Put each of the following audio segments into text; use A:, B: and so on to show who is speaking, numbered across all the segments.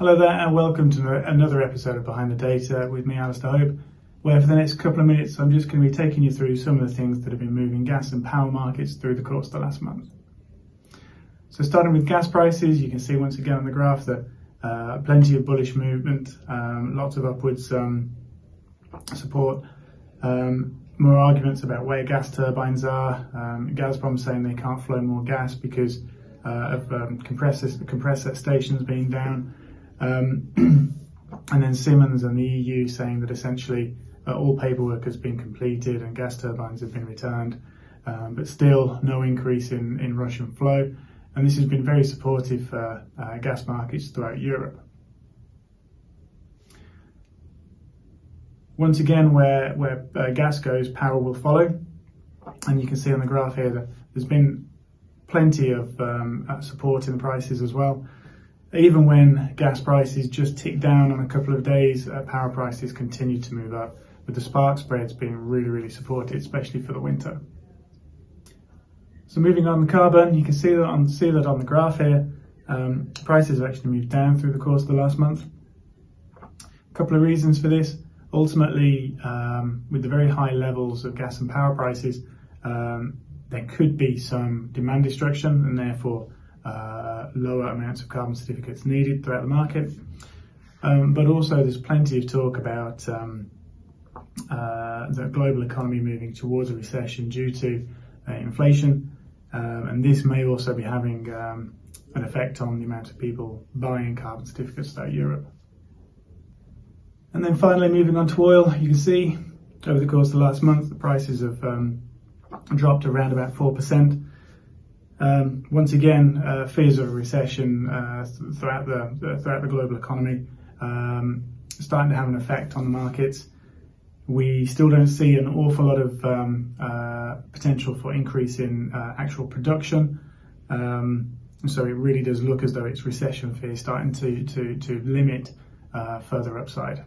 A: Hello there and welcome to another episode of Behind the Data with me, Alastair Hope, where for the next couple of minutes I'm just going to be taking you through some of the things that have been moving gas and power markets through the course of the last month. So starting with gas prices, you can see once again on the graph that plenty of bullish movement, lots of upwards support, more arguments about where gas turbines are, Gazprom saying they can't flow more gas because of compressor stations being down. And then Siemens and the EU saying that essentially all paperwork has been completed and gas turbines have been returned, but still no increase in Russian flow. And this has been very supportive for gas markets throughout Europe. Once again, where gas goes, power will follow. And you can see on the graph here that there's been plenty of support in the prices as well. Even when gas prices just tick down on a couple of days, power prices continue to move up, with the spark spreads being really supported, especially for the winter. So moving on to carbon, you can see that on the graph here, prices have actually moved down through the course of the last month. A couple of reasons for this. Ultimately, with the very high levels of gas and power prices, there could be some demand destruction and therefore lower amounts of carbon certificates needed throughout the market. But also there's plenty of talk about the global economy moving towards a recession due to inflation, and this may also be having an effect on the amount of people buying carbon certificates throughout Europe. And then finally, moving on to oil, you can see over the course of the last month the prices have dropped around about 4%. Once again, fears of a recession throughout the global economy starting to have an effect on the markets. We still don't see an awful lot of potential for increase in actual production, so it really does look as though it's recession fear starting to limit further upside.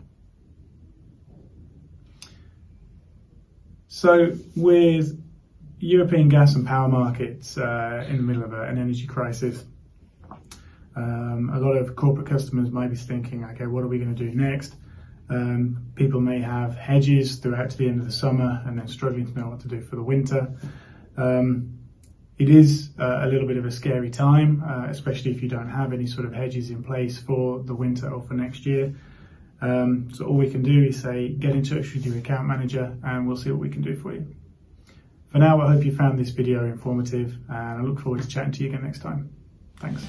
A: So with European gas and power markets in the middle of an energy crisis, a lot of corporate customers might be thinking, okay, what are we going to do next? People may have hedges throughout to the end of the summer and then struggling to know what to do for the winter. It is a little bit of a scary time, especially if you don't have any sort of hedges in place for the winter or for next year. So all we can do is say, get in touch with your account manager and we'll see what we can do for you. For now, I hope you found this video informative and I look forward to chatting to you again next time. Thanks.